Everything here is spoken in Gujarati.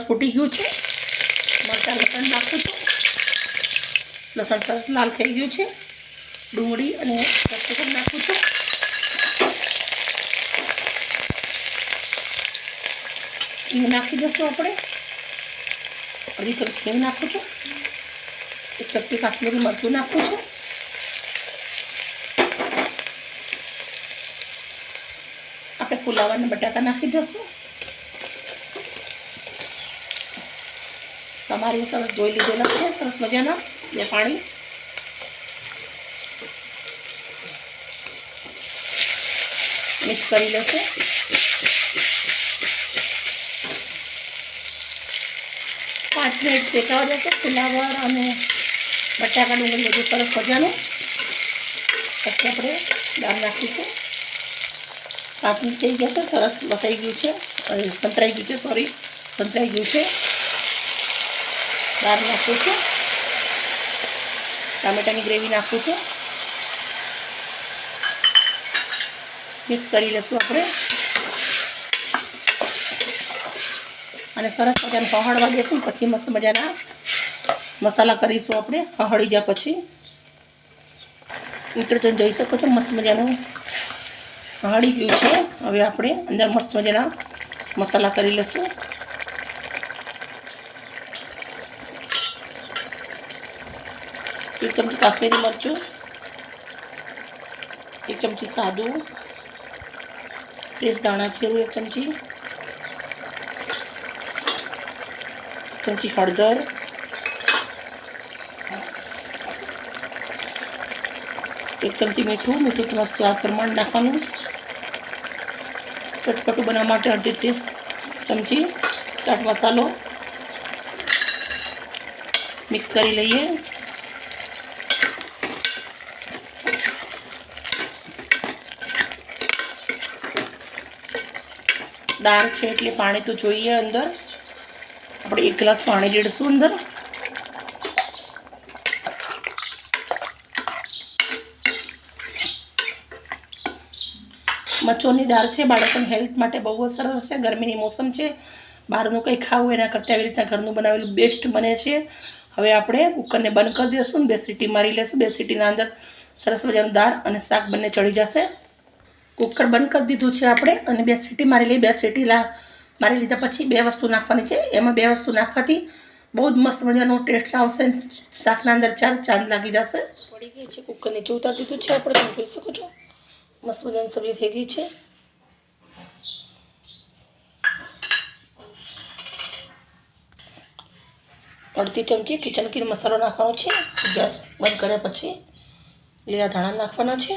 ફૂટી ગયું છે। મરચાં લસણ નાખું છું। લસણ સરસ લાલ થઈ ગયું છે। ડુંગળી અને કેપ્સિકમ નાખું છું। હિંગ નાખી દઈશું આપણે। અડધી ચમચી હિંગ નાખું છું। એક ચમચી કાશ્મીરી મરચું નાખું છું। આપણે ફુલાવા અને બટાકા નાખી દઈશું। તમારી સરસ ધોઈ લીધેલા છે સરસ મજાના બે પાણી। મિક્સ કરી લેશે। 5 મિનિટ શેકાવા દેશે ફુલાવર અને બટાકા ડુંગળી બધું સરસ મજાનું। પછી આપણે દાળ નાખીશું। 5 મિનિટ થઈ ગયા છે સરસ બફાઈ ગયું છે સંતરાઈ ગયું છે સંતરાઈ ગયું છે। દાળ નાખું છું। ટામેટાની ગ્રેવી નાખું છું। મિક્સ કરી લઈશું આપણે અને સરસ મજાને પહાડવા દઈશું। પછી મસ્ત મજાના મસાલા કરીશું આપણે। પહાડી જાય પછી મિત્રો તમે જોઈ શકો છો મસ્ત મજાનું પહાડી ગયું છે। હવે આપણે અંદર મસ્ત મજાના મસાલા કરી લઈશું। एक चमची काश्मीरी मरचूं, 1 चमची सादू, फ्रेश दाणा जीरुं 1 चमची, 1 चमची हळदर, 1 चमची मीठું તમારા સ્વાદ પ્રમાણે નાખવાનું। ચટપટું બનાવવા માટે 1.5 ચમચી ચાટ મસાલો મિક્સ કરી લઈએ। दाल है એટલે पानी तो જોઈએ अंदर આપણે 1 ગ્લાસ पानी રેડશું अंदर। મચોની દાળ છે બાળકોની હેલ્થ માટે બહુ જ સરસ છે। ગરમીની મોસમ છે બહારનું કંઈ ખાવું એના કરતાં આવી રીતના ઘરનું બનાવેલું બેસ્ટ બને છે। હવે આપણે કુકરને બંધ કરી દઈશું। 2 સીટી મારી લેશું। 2 સીટીના અંદર સરસ મજાનું દાળ અને શાક બંને ચડી જશે। કુકર બંધ કરી દીધું છે આપણે અને 2 સીટી મારી લઈ। 2 સીટી મારી લીધા પછી 2 વસ્તુ નાખવાની છે। એમાં 2 વસ્તુ નાખવાથી બહુ જ મસ્ત મજાનો ટેસ્ટ આવશે। શાકના અંદર 4 ચાંદ લાગી જશે। પડી ગઈ છે કુકર નીચે ઉતારી દીધું છે આપણે। તમે જોઈ શકો છો મસ્ત મજાની સબ્જી થઈ ગઈ છે। અડધી ચમચી કિચન કિંગ મસાલો નાખવાનો છે। ગેસ બંધ કર્યા પછી લીલા ધાણા નાખવાના છે।